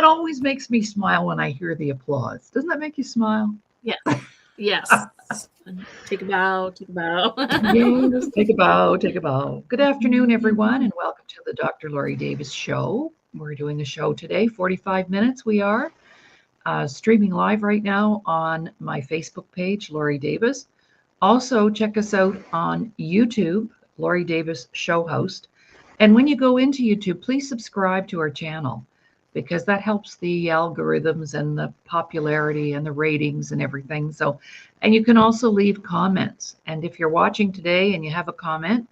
that always makes me smile when I hear the applause. Doesn't that make you smile? Yes. Yes. Take a bow, take a bow. Yes, take a bow, take a bow. Good afternoon, everyone, and welcome to the Dr. Laurie Davis Show. We're doing a show today, 45 minutes we are. Streaming live right now on my Facebook page, Laurie Davis. Also, check us out on YouTube, Laurie Davis Show Host. And when you go into YouTube, please subscribe to our channel because that helps the algorithms and the popularity and the ratings and everything. So, and you can also leave comments. And if you're watching today and you have a comment,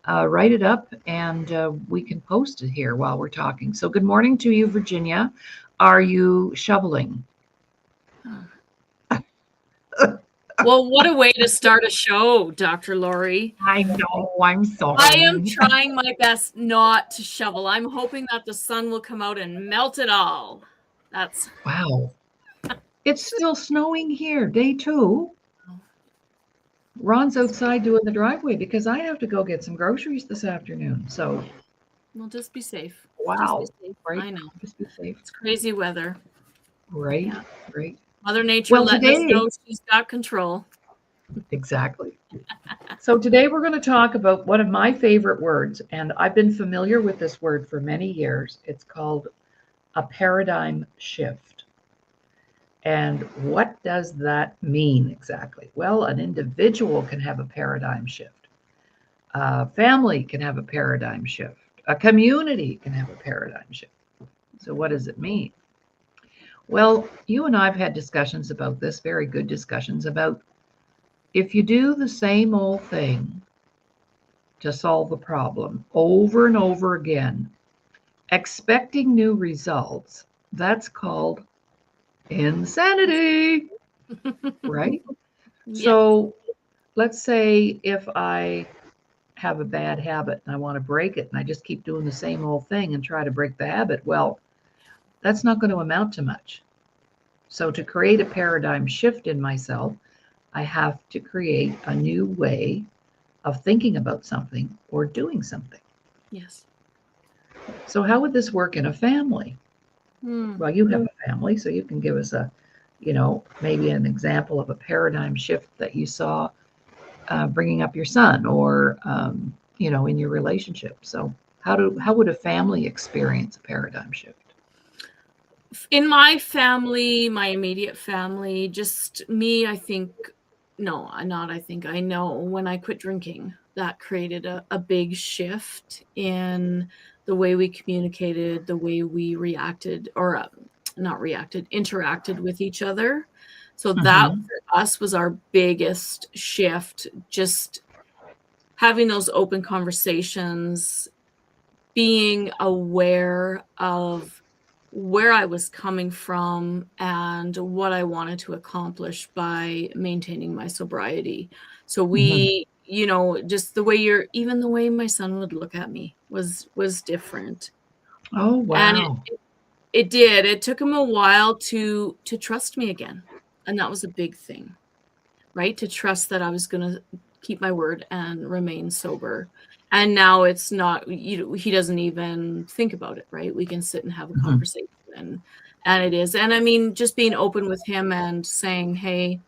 write it up and we can post it here while we're talking. So, good morning to you, Virginia. Are you shoveling? Well, what a way to start a show, Dr. Laurie. I know, I'm sorry. I am trying my best not to shovel. I'm hoping that the sun will come out and melt it all. That's wow. It's still snowing here, day 2. Ron's outside doing the driveway because I have to go get some groceries this afternoon. So, well, just be safe. wow, Just be safe. right? I know. Just be safe. It's crazy weather. Right, Yeah. right. Mother Nature Well, letting us today, know she's got control. exactly. So today we're going to talk about one of my favorite words, and I've been familiar with this word for many years. It's called a paradigm shift. And what does that mean exactly? Well, an individual can have a paradigm shift. A family can have a paradigm shift. A community can have a paradigm shift. So what does it mean? Well, you and I have had discussions about this, very good discussions about if you do the same old thing to solve a problem over and over again, expecting new results, that's called insanity, right? Yeah. So let's say if I have a bad habit and I want to break it and I just keep doing the same old thing and try to break the habit, well, that's not going to amount to much. So to create a paradigm shift in myself, I have to create a new way of thinking about something or doing something. Yes. So how would this work in a family? Hmm. Well, you have a family, so you can give us a, maybe an example of a paradigm shift that you saw bringing up your son or, in your relationship. So how would a family experience a paradigm shift? In my family, my immediate family, just me, I think, no, not I think, I know when I quit drinking, that created a big shift in the way we communicated, the way we reacted, or not reacted, interacted with each other. So that for us was our biggest shift, just having those open conversations, being aware of where I was coming from and what I wanted to accomplish by maintaining my sobriety. So we, just the way even the way my son would look at me was different. Oh, And wow. it did. It took him a while to trust me again. And that was a big thing, right? To trust that I was going to keep my word and remain sober. And now it's not, he doesn't even think about it, right? We can sit and have a conversation and it is. And I mean, just being open with him and saying, hey,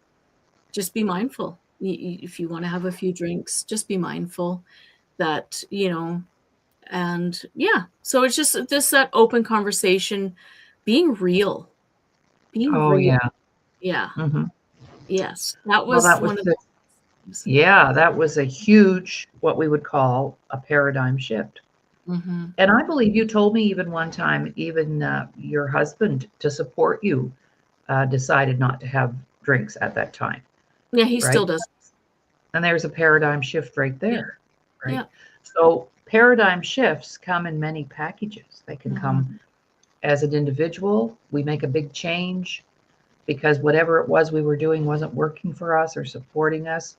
just be mindful. If you want to have a few drinks, just be mindful that, and yeah. So it's just that open conversation, being real, Oh, yeah. Yeah. Mm-hmm. Yes. That Well, was that was one of the, things. yeah, that was a huge, what we would call a paradigm shift. Mm-hmm. And I believe you told me even one time, even your husband, to support you, decided not to have drinks at that time, Yeah, he right? still does. And there's a paradigm shift right there, right? Yeah. So paradigm shifts come in many packages. They can Mm-hmm. come as an individual. We make a big change because whatever it was we were doing wasn't working for us or supporting us.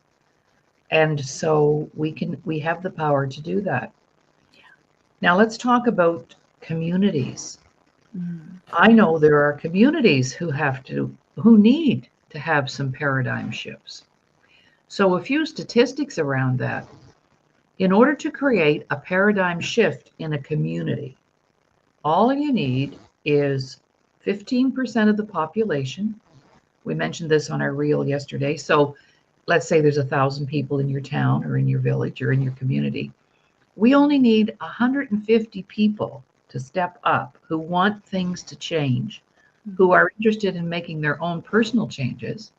And so we have the power to do that. Now let's talk about communities. I know there are communities who need to have some paradigm shifts. So a few statistics around that. In order to create a paradigm shift in a community, all you need is 15% of the population. We mentioned this on our reel yesterday. So let's say there's 1,000 people in your town or in your village or in your community. We only need 150 people to step up who want things to change, who are interested in making their own personal changes.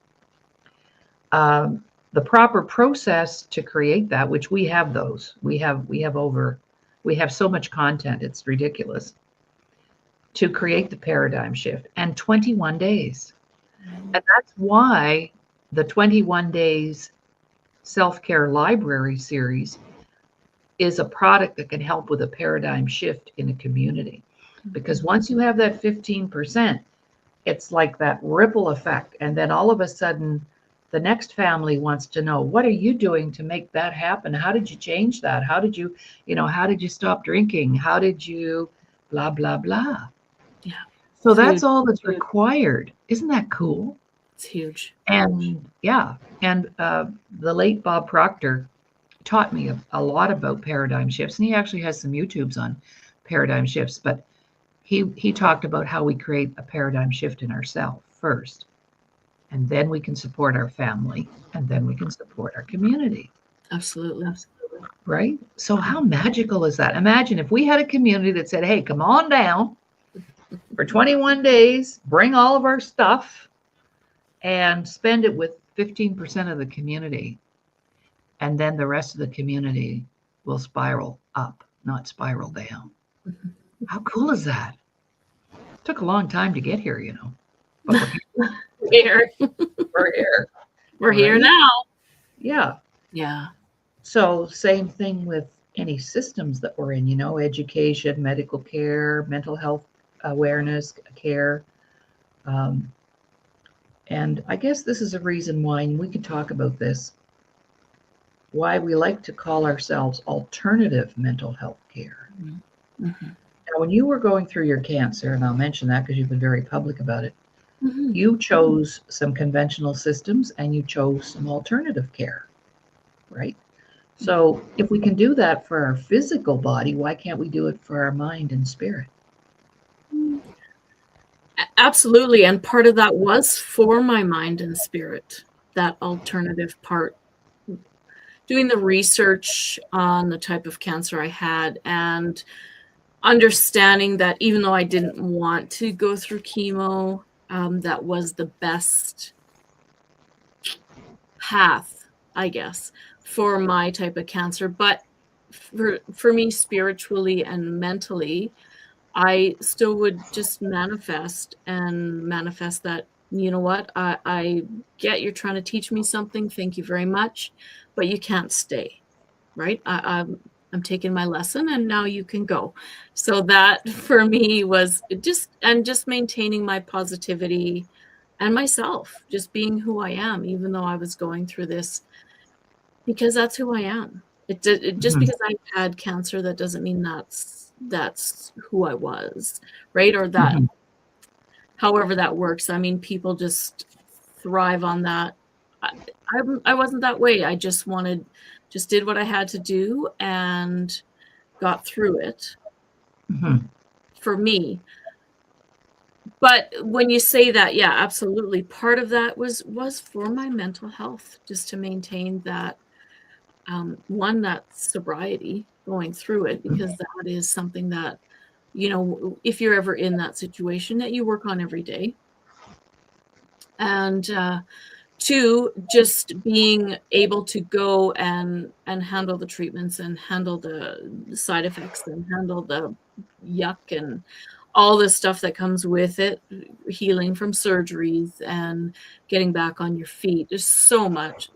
The proper process to create that, which we have those, we have so much content, it's ridiculous, to create the paradigm shift, and 21 days. And that's why the 21 days self-care library series is a product that can help with a paradigm shift in a community. Because once you have that 15%, it's like that ripple effect. And then all of a sudden, the next family wants to know, what are you doing to make that happen? How did you change that? How did you stop drinking? How did you blah, blah, blah? Yeah. So that's all that's required. Isn't that cool? It's huge. And yeah, and the late Bob Proctor taught me a lot about paradigm shifts, and he actually has some YouTubes on paradigm shifts, but he talked about how we create a paradigm shift in ourselves first, and then we can support our family, and then we can support our community. Absolutely. Right? So how magical is that? Imagine if we had a community that said, hey, come on down for 21 days, bring all of our stuff, and spend it with 15% of the community. And then the rest of the community will spiral up, not spiral down. Mm-hmm. How cool is that? It took a long time to get here, But we're here. We're here. We're here now. Yeah. Yeah. So same thing with any systems that we're in, education, medical care, mental health awareness, care. And I guess this is a reason why, and we could talk about this, why we like to call ourselves alternative mental health care. Mm-hmm. Now, when you were going through your cancer, and I'll mention that because you've been very public about it, mm-hmm. you chose some conventional systems and you chose some alternative care, right? So if we can do that for our physical body, why can't we do it for our mind and spirit? Absolutely. And part of that was for my mind and spirit, that alternative part. Doing the research on the type of cancer I had and understanding that even though I didn't want to go through chemo, that was the best path, I guess, for my type of cancer. But for me, spiritually and mentally, I still would just manifest that, you know what, I get you're trying to teach me something. Thank you very much. But you can't stay, right? I'm taking my lesson and now you can go. So that for me was just maintaining my positivity and myself, just being who I am, even though I was going through this, because that's who I am. Just mm-hmm. because I had cancer, that doesn't mean that's who I was, right? Or that, mm-hmm. however that works. I mean, people just thrive on that. I wasn't that way. I just did what I had to do and got through it, mm-hmm. for me. But when you say that, yeah, absolutely. Part of that was for my mental health, just to maintain that, that sobriety going through it, because that is something that, if you're ever in that situation, that you work on every day. And, two, just being able to go and handle the treatments and handle the side effects and handle the yuck and all the stuff that comes with it, healing from surgeries and getting back on your feet. There's so much.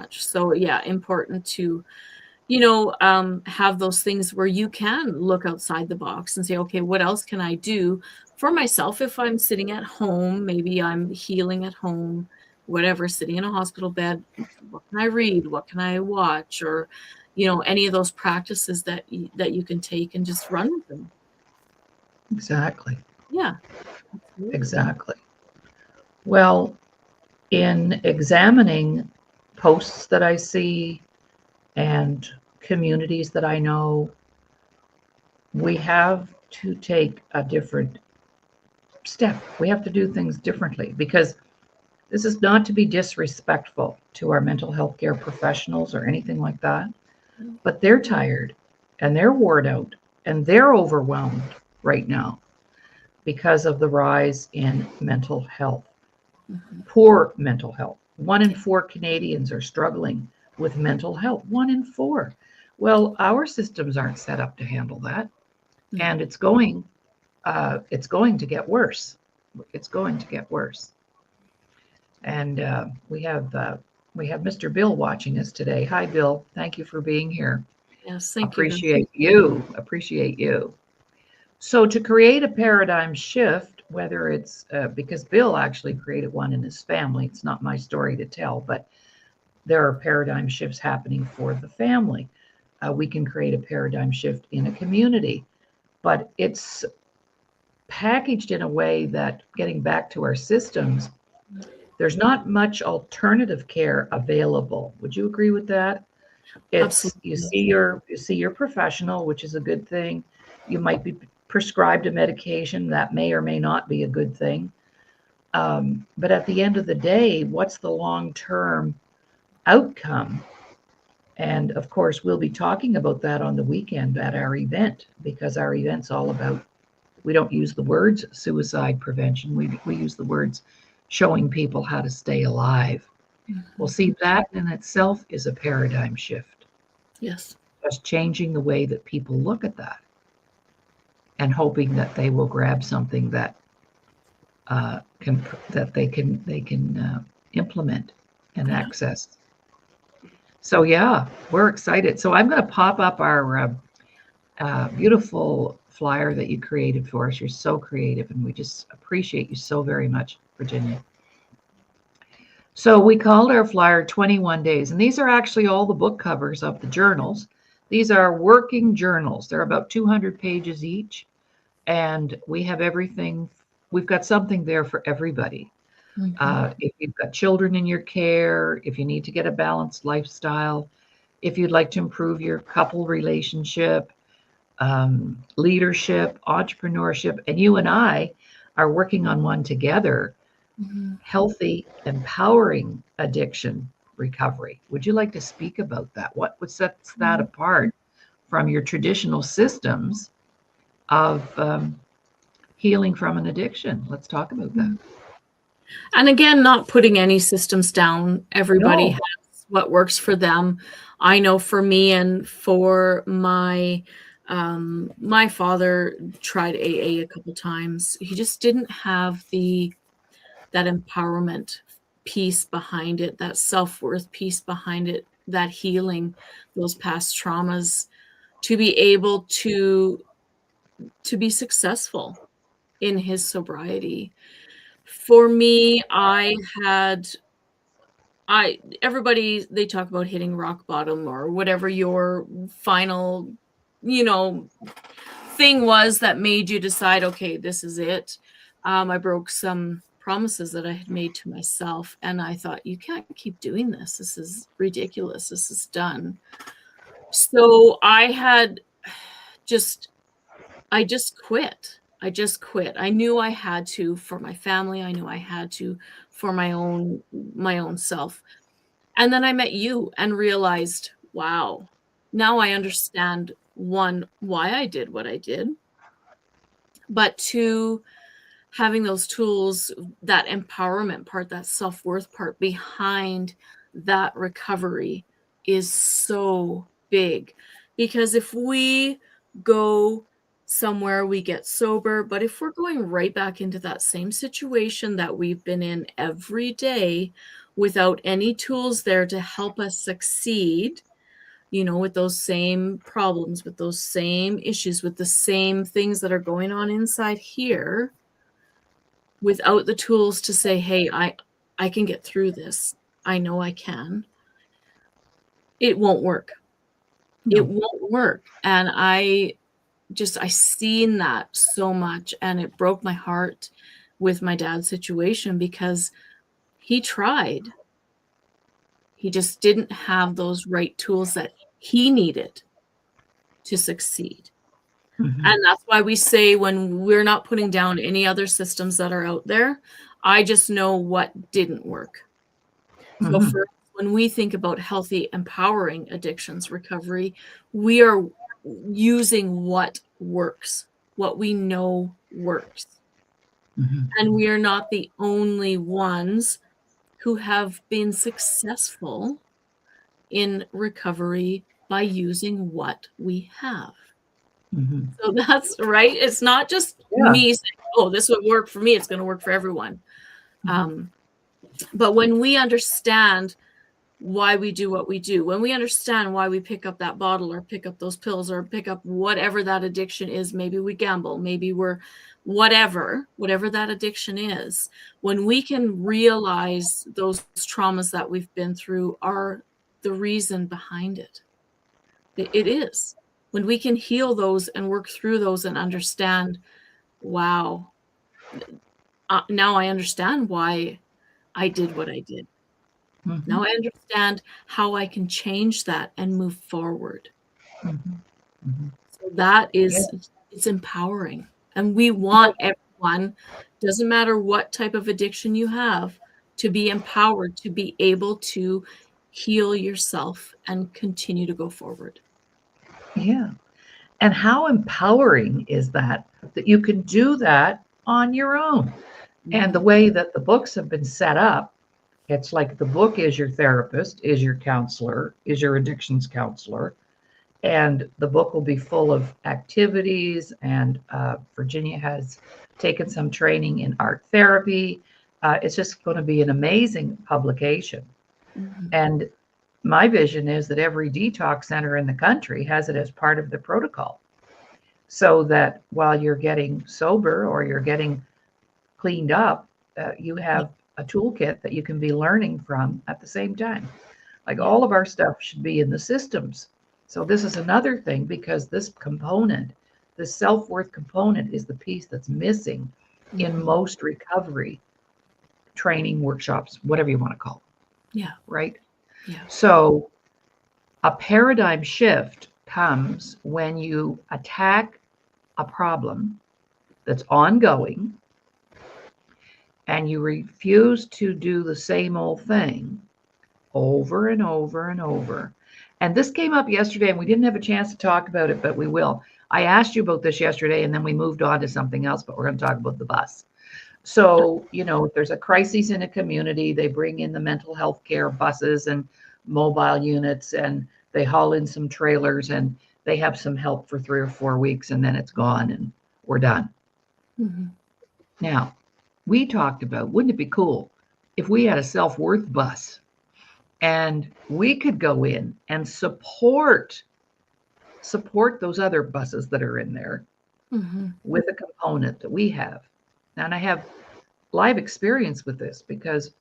So yeah, important to, have those things where you can look outside the box and say, okay, what else can I do for myself? If I'm sitting at home, maybe I'm healing at home, whatever, sitting in a hospital bed, what can I read? What can I watch? Or, any of those practices that you can take and just run with them. Exactly. Yeah. Absolutely. Exactly. Well, in examining posts that I see and communities that I know, we have to take a different step. We have to do things differently, because this is not to be disrespectful to our mental health care professionals or anything like that, but they're tired and they're worn out and they're overwhelmed right now because of the rise in mental health, poor mental health. 1 in 4 Canadians are struggling with mental health. 1 in 4. Well, our systems aren't set up to handle that, and it's going to get worse. It's going to get worse. And we have Mr. Bill watching us today. Hi, Bill. Thank you for being here. Yes, thank you. Appreciate you. So to create a paradigm shift, whether it's because Bill actually created one in his family, it's not my story to tell, but there are paradigm shifts happening for the family. We can create a paradigm shift in a community, but it's packaged in a way that, getting back to our systems, there's not much alternative care available. Would you agree with that? It's Absolutely. you see your professional, which is a good thing. You might be prescribed a medication that may or may not be a good thing. But at the end of the day, what's the long-term outcome? And of course, we'll be talking about that on the weekend at our event, because our event's all about, we don't use the words suicide prevention. We use the words showing people how to stay alive. Well, see, that in itself is a paradigm shift. Yes. Just changing the way that people look at that, and hoping that they will grab something that they can implement and access. So yeah, we're excited. So I'm going to pop up our beautiful flyer that you created for us. You're so creative, and we just appreciate you so very much, Virginia. So we called our flyer 21 Days, and these are actually all the book covers of the journals. These are working journals. They're about 200 pages each, and we have everything. We've got something there for everybody. If you've got children in your care, if you need to get a balanced lifestyle, if you'd like to improve your couple relationship, leadership, entrepreneurship, and you and I are working on one together, healthy, empowering addiction recovery. Would you like to speak about that? What sets that apart from your traditional systems of healing from an addiction? Let's talk about that. And again, not putting any systems down. Everybody has what works for them. I know for me and for my my father tried AA a couple times. He just didn't have that empowerment piece behind it, that self-worth piece behind it, that healing, those past traumas, to be able to be successful in his sobriety. For me, everybody, they talk about hitting rock bottom or whatever your final, thing was that made you decide, okay, this is it. I broke some promises that I had made to myself, and I thought, you can't keep doing this. This is ridiculous. This is done. So I just quit. I knew I had to for my family. I knew I had to for my own self. And then I met you and realized, wow, now I understand, one, why I did what I did, but two, having those tools, that empowerment part, that self-worth part behind that recovery is so big. Because if we go somewhere, we get sober, but if we're going right back into that same situation that we've been in every day without any tools there to help us succeed, with those same problems, with those same issues, with the same things that are going on inside here, without the tools to say, hey, I can get through this, I know I can, it won't work. It won't work. And I seen that so much, and it broke my heart with my dad's situation, because he tried. He just didn't have those right tools that he needed to succeed. And that's why we say, when we're not putting down any other systems that are out there, I just know what didn't work. So for when we think about healthy, empowering addictions recovery, we are using what works, what we know works. And we are not the only ones who have been successful in recovery by using what we have. So that's right. It's not just me saying, oh, this would work for me. It's going to work for everyone. But when we understand why we do what we do, when we understand why we pick up that bottle or pick up those pills or pick up whatever that addiction is, maybe we gamble, maybe we're whatever that addiction is, when we can realize those traumas that we've been through are the reason behind it. It is. When we can heal those and work through those and understand, wow, now I understand why I did what I did. Now I understand how I can change that and move forward. So that is, it's empowering. And we want everyone, doesn't matter what type of addiction you have, to be empowered, to be able to heal yourself and continue to go forward. Yeah. And how empowering is that you can do that on your own. And the way that the books have been set up, it's like the book is your therapist, is your counselor, is your addictions counselor. And the book will be full of activities. And Virginia has taken some training in art therapy. It's just going to be an amazing publication. And my vision is that every detox center in the country has it as part of the protocol, so that while you're getting sober or you're getting cleaned up, you have a toolkit that you can be learning from at the same time. Like all of our stuff should be in the systems. So this is another thing, because this component, the self-worth component, is the piece that's missing in most recovery training workshops, whatever you want to call it. Yeah. Right? Yeah. So a paradigm shift comes when you attack a problem that's ongoing and you refuse to do the same old thing over and over and over. And this came up yesterday, and we didn't have a chance to talk about it, but we will. I asked you about this yesterday, and then we moved on to something else, but we're going to talk about the bus. So, if there's a crisis in a community, they bring in the mental health care buses and mobile units, and they haul in some trailers, and they have some help for 3 or 4 weeks, and then it's gone and we're done. Now, we talked about, wouldn't it be cool if we had a self-worth bus and we could go in and support those other buses that are in there with a component that we have. And I have live experience with this, because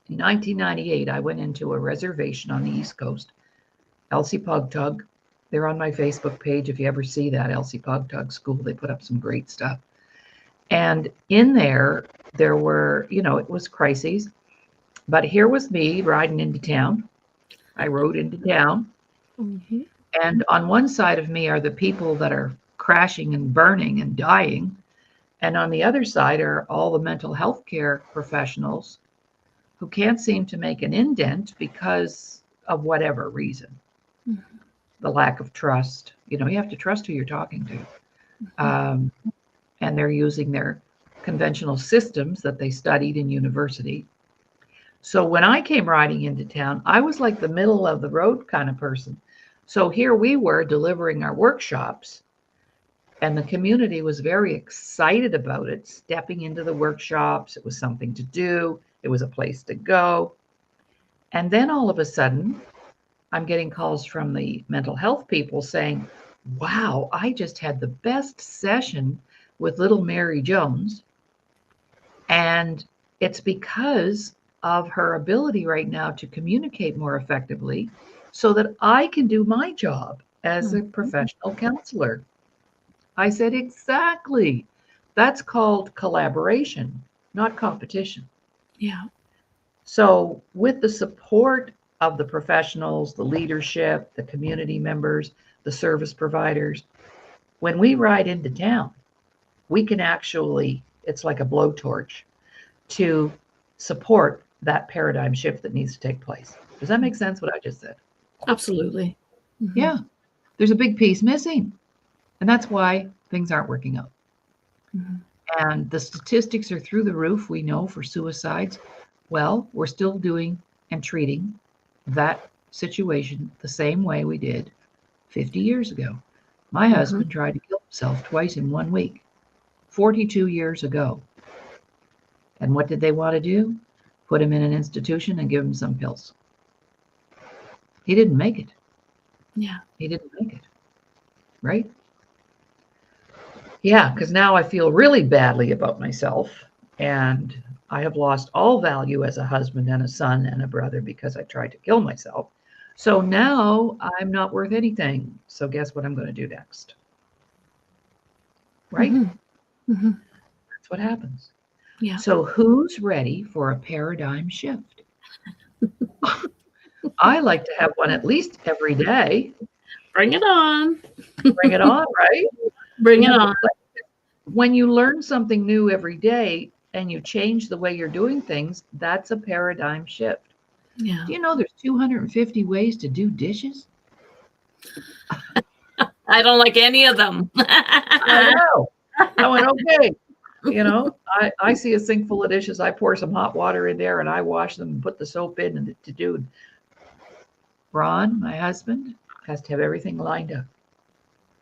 in 1998, I went into a reservation on the East Coast, Elsie Pugtug. They're on my Facebook page. If you ever see that, Elsie Pugtug School, they put up some great stuff. And in there were, it was crises. But here was me riding into town. I rode into town. And on one side of me are the people that are crashing and burning and dying. And on the other side are all the mental health care professionals who can't seem to make an indent because of whatever reason. The lack of trust. You have to trust who you're talking to. And they're using their conventional systems that they studied in university. So when I came riding into town, I was like the middle of the road kind of person. So here we were delivering our workshops, and the community was very excited about it, stepping into the workshops. It was something to do. It was a place to go. And then all of a sudden, I'm getting calls from the mental health people saying, wow, I just had the best session with little Mary Jones. And it's because of her ability right now to communicate more effectively so that I can do my job as a professional counselor. I said, exactly. That's called collaboration, not competition. Yeah. So with the support of the professionals, the leadership, the community members, the service providers, when we ride into town, we can actually, it's like a blowtorch to support that paradigm shift that needs to take place. Does that make sense what I just said? Absolutely. Mm-hmm. Yeah. There's a big piece missing. And that's why things aren't working out. Mm-hmm. And the statistics are through the roof, we know, for suicides. Well, we're still doing and treating that situation the same way we did 50 years ago. My husband tried to kill himself twice in 1 week, 42 years ago. And what did they want to do? Put him in an institution and give him some pills. He didn't make it. Yeah. He didn't make it. Right? Yeah, because now I feel really badly about myself, and I have lost all value as a husband and a son and a brother because I tried to kill myself. So now I'm not worth anything. So guess what I'm going to do next? Right? Mm-hmm. That's what happens. Yeah. So who's ready for a paradigm shift? I like to have one at least every day. Bring it on. Bring it on, right? Bring it on. When you learn something new every day and you change the way you're doing things, that's a paradigm shift. Yeah. Do you know there's 250 ways to do dishes? I don't like any of them. I know. I went, okay. You know, I see a sink full of dishes. I pour some hot water in there and I wash them and put the soap in and to do. Ron, my husband, has to have everything lined up.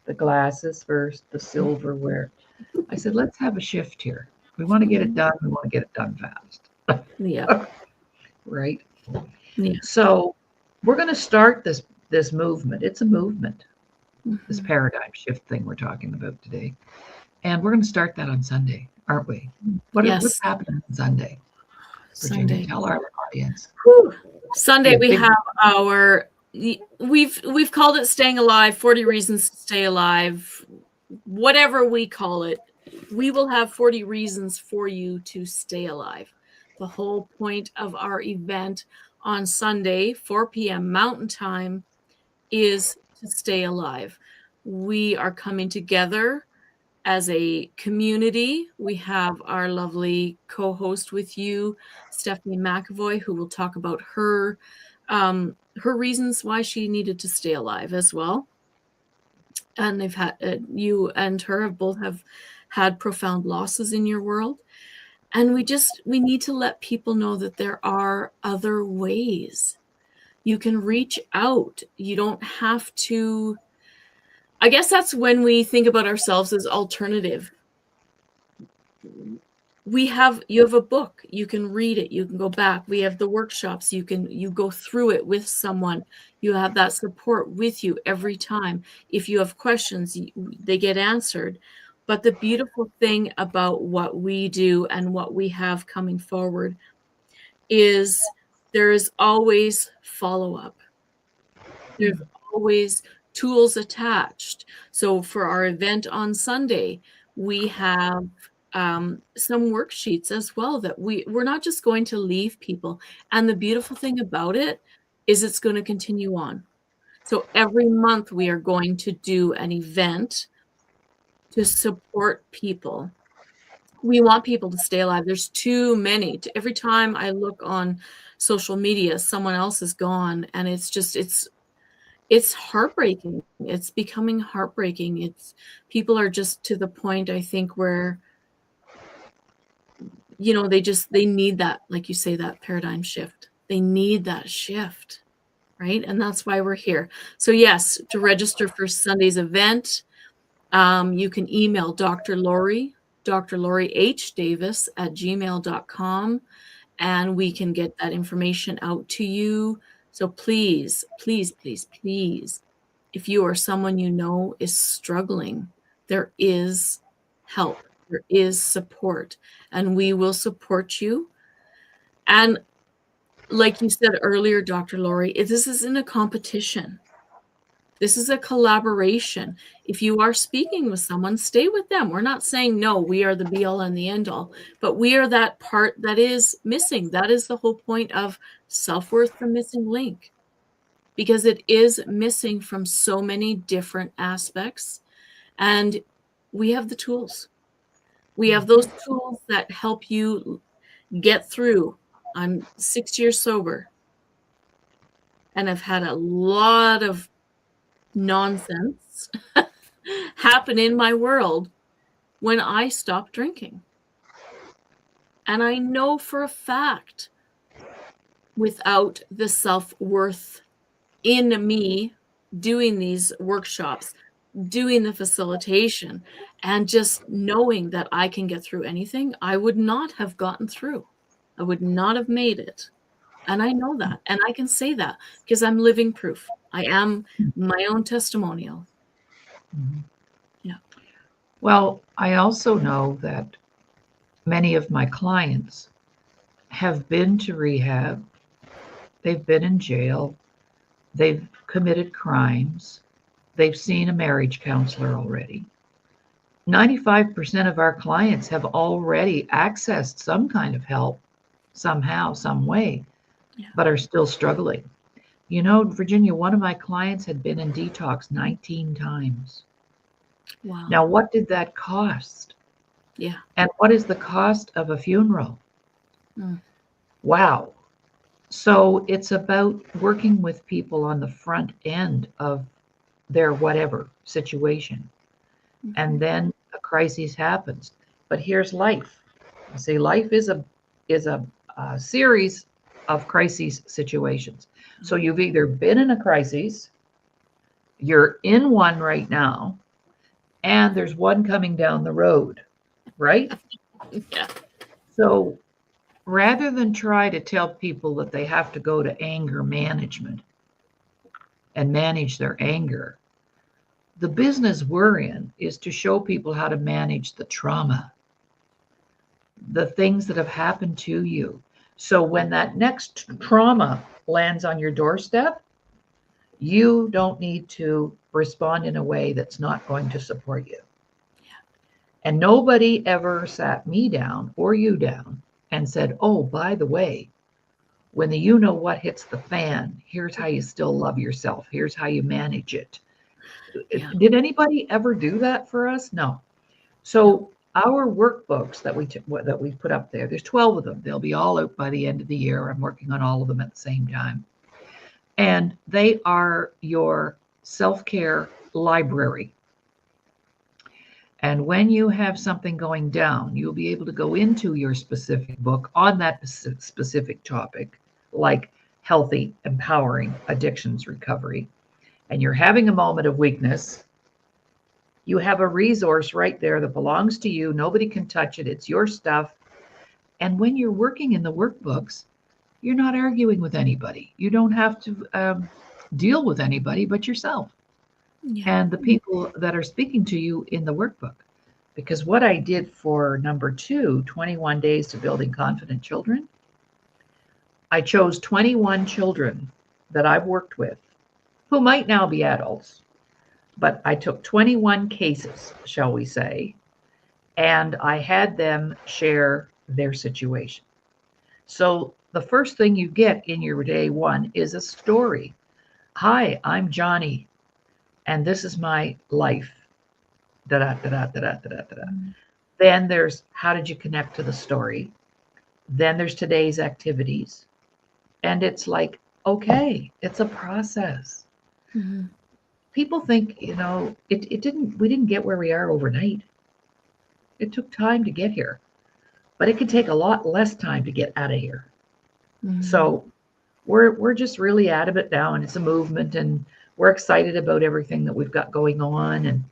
The glasses first, the silverware. I said, let's have a shift here. We want to get it done. We want to get it done fast. Yeah. Right. Yeah. So we're going to start this movement. It's a movement. This paradigm shift thing we're talking about today. And we're going to start that on Sunday, aren't we? What's happening on Sunday? Virginia, Sunday. tell our audience. Whew. Sunday we have our we've called it Staying Alive, 40 Reasons to Stay Alive. Whatever we call it, we will have 40 reasons for you to stay alive. The whole point of our event on Sunday, 4 p.m. Mountain Time, is to stay alive. We are coming together as a community. We have our lovely co-host with you, Stephanie McAvoy, who will talk about her reasons why she needed to stay alive as well. And they've had you and her have had profound losses in your world. And we need to let people know that there are other ways. You can reach out. You don't have to. I guess that's when we think about ourselves as alternative. You have a book, you can read it, you can go back. We have the workshops, you go through it with someone. You have that support with you every time. If you have questions, they get answered. But the beautiful thing about what we do and what we have coming forward is there is always follow-up. There's always tools attached. So for our event on Sunday, we have some worksheets as well that we're not just going to leave people. And the beautiful thing about it is it's going to continue on. So every month we are going to do an event to support people. We want people to stay alive. There's too many. Every time I look on social media, someone else is gone, and it's heartbreaking. It's becoming heartbreaking. People are just to the point, I think, where, you know, they need that, like you say, that paradigm shift. They need that shift, right? And that's why we're here. So yes, to register for Sunday's event, you can email Dr. Laurie H. Davis at gmail.com, and we can get that information out to you. So please, please, please, please, if you or someone you know is struggling, there is help, there is support, and we will support you. And like you said earlier, Dr. Laurie, this isn't a competition. This is a collaboration. If you are speaking with someone, stay with them. We're not saying, no, we are the be all and the end all, but we are that part that is missing. That is the whole point of self-worth, the missing link, because it is missing from so many different aspects. And we have the tools. We have those tools that help you get through. I'm 6 years sober, and I've had a lot of nonsense happen in my world when I stopped drinking. And I know for a fact, without the self-worth in me doing these workshops, doing the facilitation, and just knowing that I can get through anything, I would not have gotten through. I would not have made it. And I know that. And I can say that because I'm living proof. I am my own testimonial. Mhm. Yeah. Well, I also know that many of my clients have been to rehab, they've been in jail, they've committed crimes, they've seen a marriage counselor already. 95% of our clients have already accessed some kind of help somehow, some way, Yeah. but are still struggling. You know, Virginia, one of my clients had been in detox 19 times. Wow. Now, what did that cost? Yeah. And what is the cost of a funeral? Mm. Wow. So it's about working with people on the front end of their whatever situation. Mhm. And then a crisis happens. But here's life. See, life is a series of crisis situations. So you've either been in a crisis, you're in one right now, and there's one coming down the road, right? Yeah. So rather than try to tell people that they have to go to anger management and manage their anger, the business we're in is to show people how to manage the trauma, the things that have happened to you. So when that next trauma lands on your doorstep, you don't need to respond in a way that's not going to support you. And nobody ever sat me down or you down and said, oh, by the way, when the you know what hits the fan, here's how you still love yourself. Here's how you manage it. Yeah. Did anybody ever do that for us? No. So our workbooks that we put up there, there's 12 of them. They'll be all out by the end of the year. I'm working on all of them at the same time. And they are your self-care library. And when you have something going down, you'll be able to go into your specific book on that specific topic, like healthy, empowering addictions recovery, and you're having a moment of weakness, you have a resource right there that belongs to you. Nobody can touch it. It's your stuff. And when you're working in the workbooks, you're not arguing with anybody. You don't have to deal with anybody but yourself Yeah. and the people that are speaking to you in the workbook. Because what I did for number 2, 21 Days to Building Confident Children, I chose 21 children that I've worked with who might now be adults, but I took 21 cases, shall we say, and I had them share their situation. So the first thing you get in your day one is a story. Hi, I'm Johnny, and this is my life. Da da da da da da da da. Then there's how did you connect to the story? Then there's today's activities. And it's like, okay, it's a process. Mm-hmm. People think, we didn't get where we are overnight. It took time to get here, but it could take a lot less time to get out of here. Mm-hmm. So we're just really adamant now, and it's a movement, and we're excited about everything that we've got going on,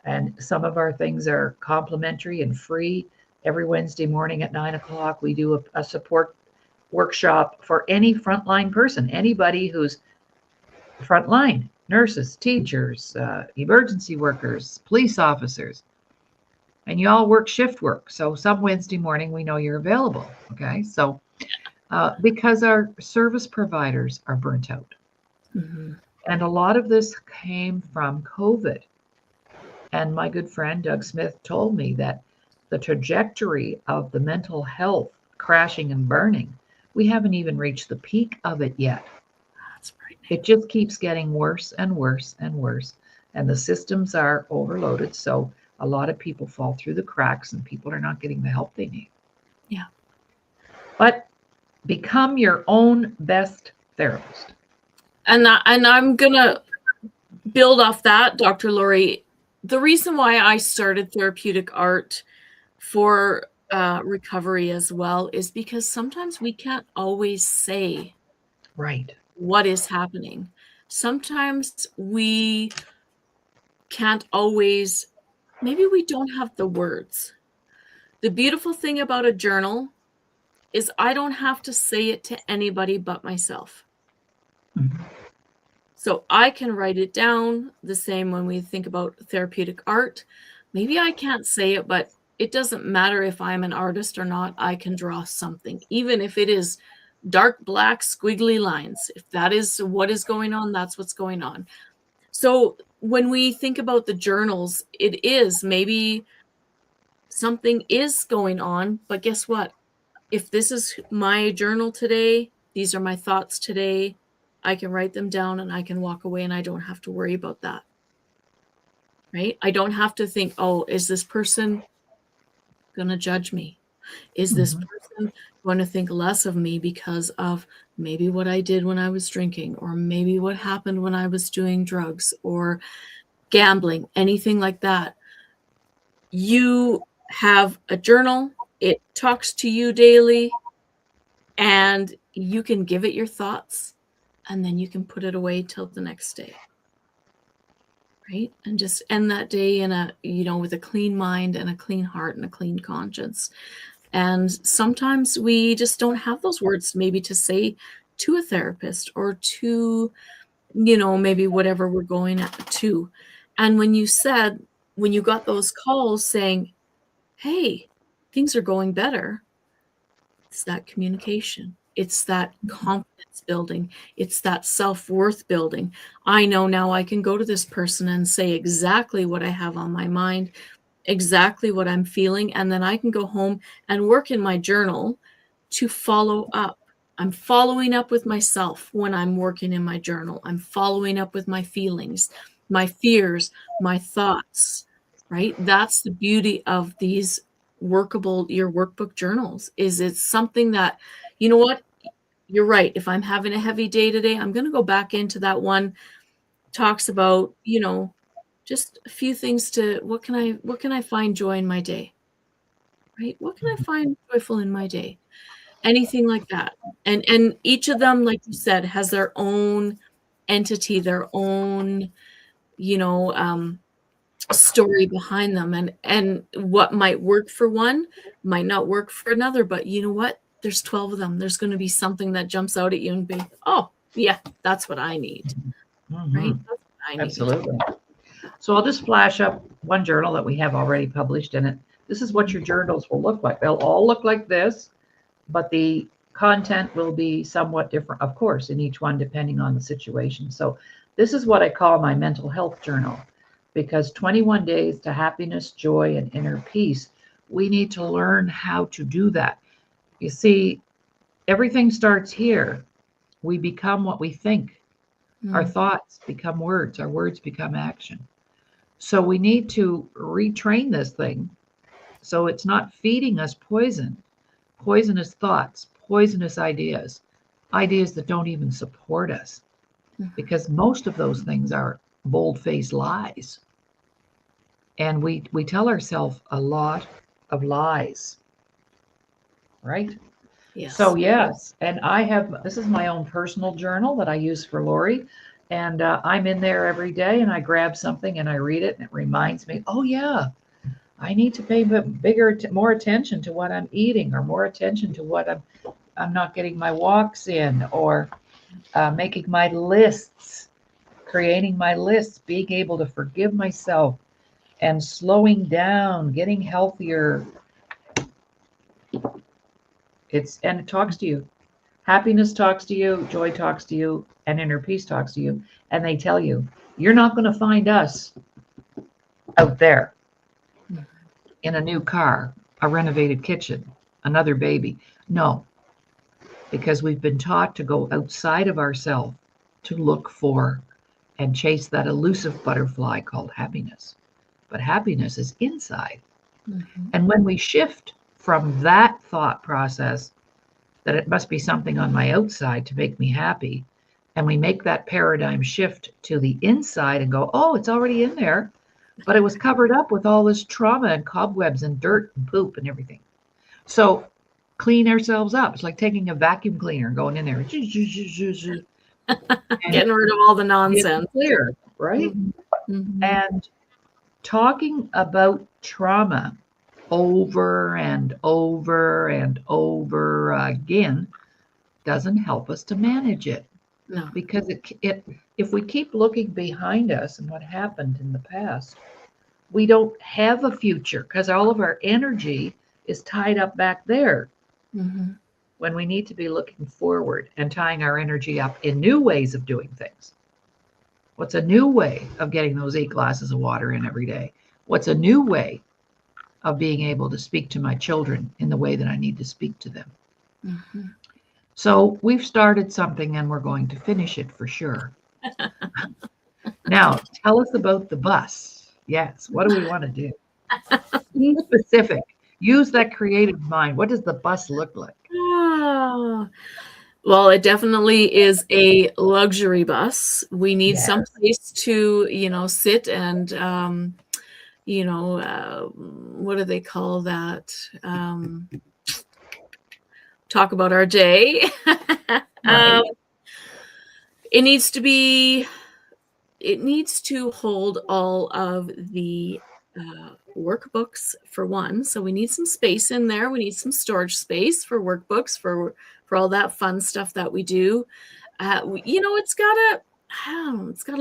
and some of our things are complimentary and free. Every Wednesday morning at 9 o'clock, we do a support workshop for any frontline person, anybody who's frontline, nurses, teachers, emergency workers, police officers, and you all work shift work. So some Wednesday morning, we know you're available. Okay. So because our service providers are burnt out. Mm-hmm. And a lot of this came from COVID. And my good friend Doug Smith told me that the trajectory of the mental health crashing and burning, we haven't even reached the peak of it yet. That's frightening. It just keeps getting worse and worse and worse. and the systems are overloaded. So a lot of people fall through the cracks and people are not getting the help they need. Yeah. But become your own best therapist. And I'm going to build off that, Dr. Laurie. The reason why I started therapeutic art for recovery as well is because sometimes we can't always say Right. what is happening. Sometimes we can't always, maybe we don't have the words. The beautiful thing about a journal is I don't have to say it to anybody but myself. Mm-hmm. So I can write it down. The same when we think about therapeutic art. Maybe I can't say it, but it doesn't matter if I'm an artist or not. I can draw something, even if it is dark black squiggly lines. If that is what is going on, that's what's going on. So when we think about the journals, it is maybe something is going on, but guess what? If this is my journal today, these are my thoughts today, I can write them down and I can walk away and I don't have to worry about that. Right? I don't have to think, oh, is this person going to judge me? Is this person going to think less of me because of maybe what I did when I was drinking, or maybe what happened when I was doing drugs or gambling, anything like that? You have a journal, it talks to you daily, and you can give it your thoughts, and then you can put it away till the next day. Right? And just end that day in a, with a clean mind and a clean heart and a clean conscience. And sometimes we just don't have those words maybe to say to a therapist or to, maybe whatever we're going to. And when you got those calls saying, hey, things are going better, it's that communication. It's that confidence building. It's that self-worth building. I know now I can go to this person and say exactly what I have on my mind, exactly what I'm feeling, and then I can go home and work in my journal to follow up. I'm following up with myself when I'm working in my journal. I'm following up with my feelings, my fears, my thoughts, right? That's the beauty of these your workbook journals, is it's something that, you know what, you're right. If I'm having a heavy day today, I'm going to go back into that one, talks about, just a few things to, what can I find joy in my day, right? What can I find joyful in my day? Anything like that. And each of them, like you said, has their own entity, their own, story behind them, and what might work for one might not work for another. But you know what? There's 12 of them. There's going to be something that jumps out at you and be, oh, yeah, that's what I need. Right? That's what I need. Absolutely. So I'll just flash up one journal that we have already published in it. This is what your journals will look like. They'll all look like this, but the content will be somewhat different, of course, in each one, depending on the situation. So this is what I call my mental health journal, because 21 days to happiness, joy, and inner peace, we need to learn how to do that. You see, everything starts here. We become what we think. Our thoughts become words. Our words become action. So we need to retrain this thing so it's not feeding us poisonous thoughts, poisonous ideas, ideas that don't even support us, because most of those things are bold-faced lies. And we tell ourselves a lot of lies, right? Yes. So yes, and this is my own personal journal that I use for Laurie, and I'm in there every day, and I grab something and I read it, and it reminds me, oh yeah, I need to pay more attention to what I'm eating, or more attention to what I'm not getting my walks in, or making my lists, creating my lists, being able to forgive myself, and slowing down, getting healthier. And it talks to you. Happiness talks to you, joy talks to you, and inner peace talks to you. And they tell you, you're not going to find us out there in a new car, a renovated kitchen, another baby. No, because we've been taught to go outside of ourselves to look for and chase that elusive butterfly called happiness. But happiness is inside. Mhm. And when we shift from that thought process that it must be something on my outside to make me happy, and we make that paradigm shift to the inside and go, oh, it's already in there, but it was covered up with all this trauma and cobwebs and dirt and poop and everything. So clean ourselves up. It's like taking a vacuum cleaner and going in there and Getting rid of all the get nonsense. clear, right? Mhm. Mhm. And talking about trauma over and over and over again doesn't help us to manage it, No. because it if we keep looking behind us and what happened in the past, we don't have a future because all of our energy is tied up back there, Mhm. when we need to be looking forward and tying our energy up in new ways of doing things. What's a new way of getting those 8 glasses of water in every day? What's a new way of being able to speak to my children in the way that I need to speak to them? Mhm. So we've started something and we're going to finish it for sure. Now, tell us about the bus. Yes, what do we want to do? Be specific. Use that creative mind. What does the bus look like? Ah. Well, it definitely is a luxury bus. We need Yes. some place to, sit and, what do they call that? Talk about our day. Right. It needs to be, it needs to hold all of the workbooks for one. So we need some space in there. We need some storage space for workbooks, for all that fun stuff that we do. It's gotta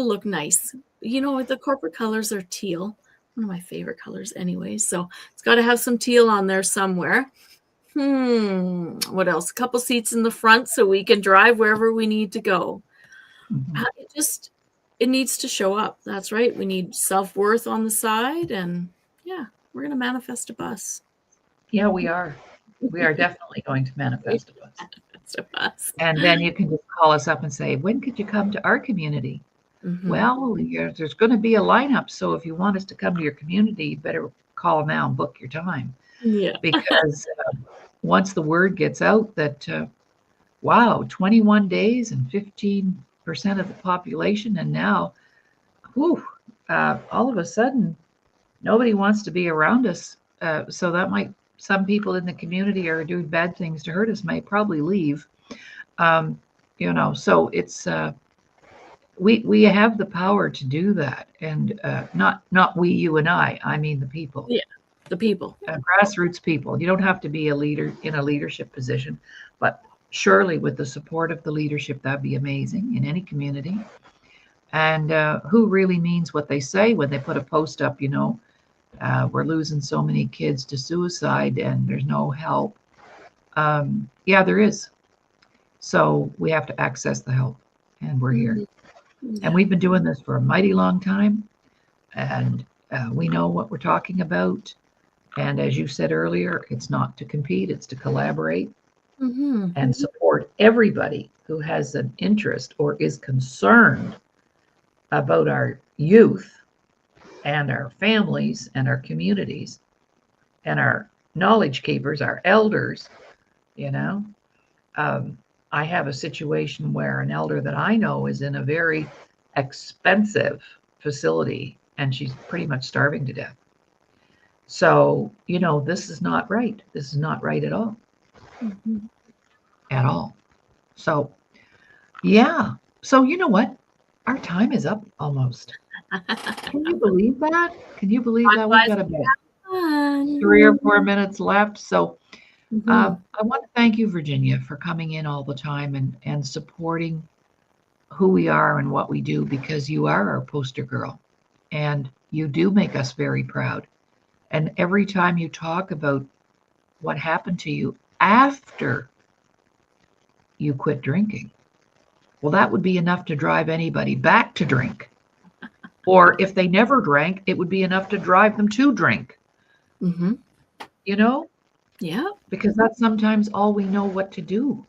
look nice. The corporate colors are teal, one of my favorite colors anyway. So it's got to have some teal on there somewhere. What else? A couple seats in the front so we can drive wherever we need to go. Mhm. It needs to show up. That's right. We need self-worth on the side, and yeah, we're going to manifest a bus. Yeah, we are. We are definitely going to manifest a bus. Manifest a bus. And then you can just call us up and say, when could you come to our community? Mhm. Well, there's going to be a lineup. So if you want us to come to your community, you better call now and book your time. Yeah. Because once the word gets out that, wow, 21 days and 15% of the population, and now, whew, all of a sudden, nobody wants to be around us. So that might, some people in the community are doing bad things to hurt us, might probably leave. So it's, we have the power to do that, and not we, you, and I mean the people. Yeah. The people. Grassroots people. You don't have to be a leader in a leadership position, but surely with the support of the leadership, that'd be amazing in any community. And who really means what they say when they put a post up, we're losing so many kids to suicide and there's no help. Yeah, there is. So we have to access the help, and we're here. Yeah. And we've been doing this for a mighty long time, and we know what we're talking about. And as you said earlier, it's not to compete, it's to collaborate and support everybody who has an interest or is concerned about our youth and our families and our communities and our knowledge keepers, our elders. I have a situation where an elder that I know is in a very expensive facility and she's pretty much starving to death. So, this is not right. This is not right at all. At all. So, yeah. So, you know what? Our time is up almost. Can you believe that? Can you believe that? We've got about 3 or 4 minutes left. So, I want to thank you, Virginia, for coming in all the time and supporting who we are and what we do, because you are our poster girl and you do make us very proud. And every time you talk about what happened to you after you quit drinking, well, that would be enough to drive anybody back to drink. Or if they never drank, it would be enough to drive them to drink. Yeah. Because that's sometimes all we know what to do.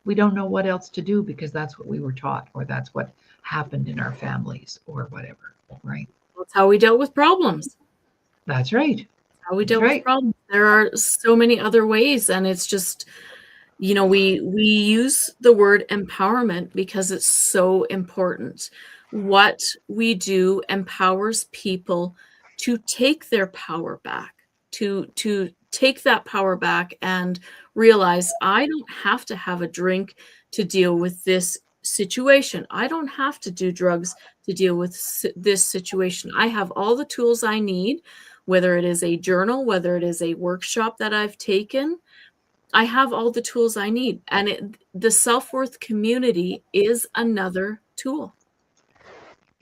We don't know what else to do because that's what we were taught, or that's what happened in our families or whatever, right? That's how we dealt with problems. That's right. How we That's dealt with right. problems. There are so many other ways, and it's just, we use the word empowerment because it's so important. What we do empowers people to take their power back, to take that power back and realize, I don't have to have a drink to deal with this situation. I don't have to do drugs to deal with this situation. I have all the tools I need, whether it is a journal, whether it is a workshop that I've taken. I have all the tools I need. And the self-worth community is another tool.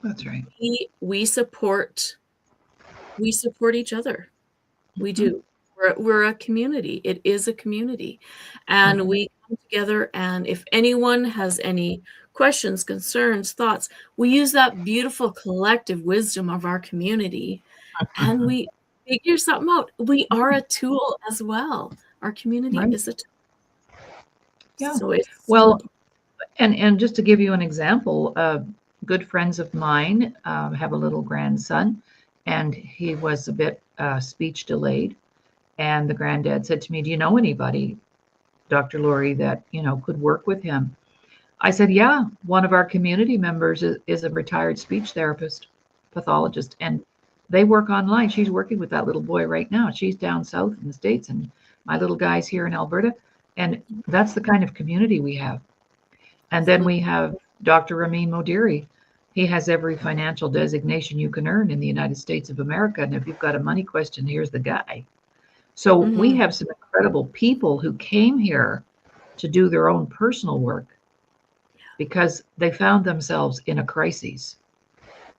That's right. We support each other. We do. We're a community. It is a community. And we come together, and if anyone has any questions, concerns, thoughts, we use that beautiful collective wisdom of our community, and we figure something out. We are a tool as well. Our community Right. is a tool. Yeah. So it's Well, and just to give you an example, good friends of mine have a little grandson, and he was a bit speech delayed. And the granddad said to me, "Do you know anybody, Dr. Laurie, that could work with him?" I said, "Yeah, one of our community members is a retired speech therapist, pathologist, and they work online. She's working with that little boy right now. She's down south in the States, and my little guy's here in Alberta, and that's the kind of community we have." And then we have Dr. Ramin Modiri. He has every financial designation you can earn in the United States of America, and if you've got a money question, here's the guy. So we have some incredible people who came here to do their own personal work because they found themselves in a crisis.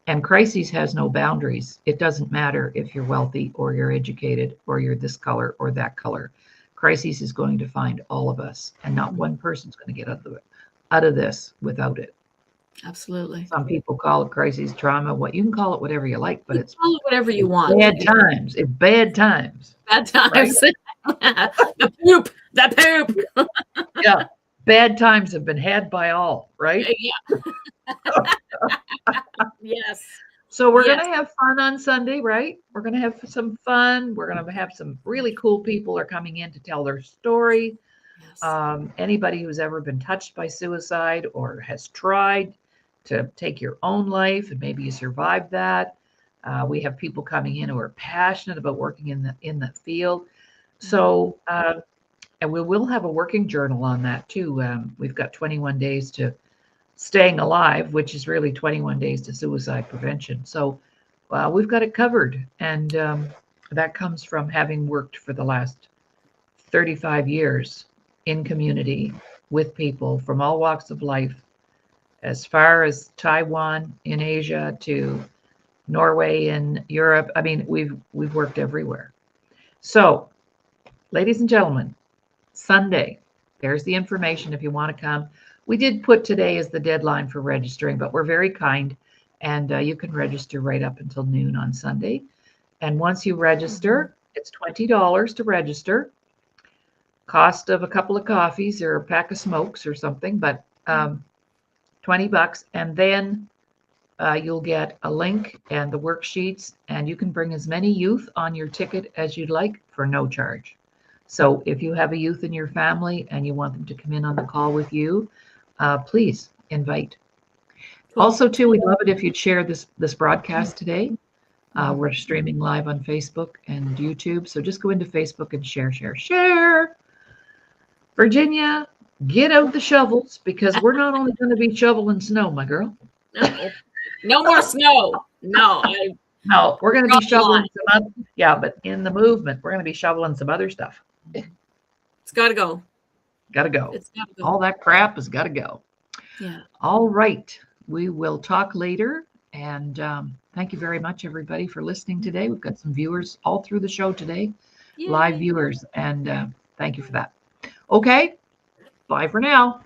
And crisis has no boundaries. It doesn't matter if you're wealthy or you're educated or you're this color or that color. Crisis is going to find all of us, and not one person's going to get out of this without it. Absolutely. Some people call it crisis trauma. What you can call it whatever you like, but it's call it whatever you want. Bad times. It's bad times. Bad times. Right? The poop. Yeah. Bad times have been had by all, right? Yeah. Yes. So we're going to have fun on Sunday, right? We're going to have some fun. We're going to have some really cool people are coming in to tell their story. Yes. Anybody who's ever been touched by suicide or has tried to take your own life and maybe you survived that. We have people coming in who are passionate about working in the field. So, and we will have a working journal on that too. We've got 21 days to staying alive, which is really 21 days to suicide prevention. So we've got it covered. And that comes from having worked for the last 35 years in community with people from all walks of life, as far as Taiwan in Asia to Norway in Europe. I mean, we've worked everywhere. So, ladies and gentlemen, Sunday, there's the information if you want to come. We did put today as the deadline for registering, but we're very kind, and you can register right up until noon on Sunday. And once you register, it's $20 to register. Cost of a couple of coffees or a pack of smokes or something, but $20. And then you'll get a link and the worksheets, and you can bring as many youth on your ticket as you'd like for no charge. So if you have a youth in your family and you want them to come in on the call with you, please invite. Cool. Also, too, we'd love it if you'd share this broadcast today. We're streaming live on Facebook and YouTube. So just go into Facebook and share. Virginia, get out the shovels, because we're not only going to be shoveling snow, my girl. No more snow. No, we're going to be shoveling some other, but in the movement, we're going to be shoveling some other stuff. It's got to go. Got to go. It's gotta go. All that crap has got to go. Yeah. All right. We will talk later. And thank you very much, everybody, for listening today. We've got some viewers all through the show today. Yay. Live viewers. And thank you for that. Okay. Bye for now.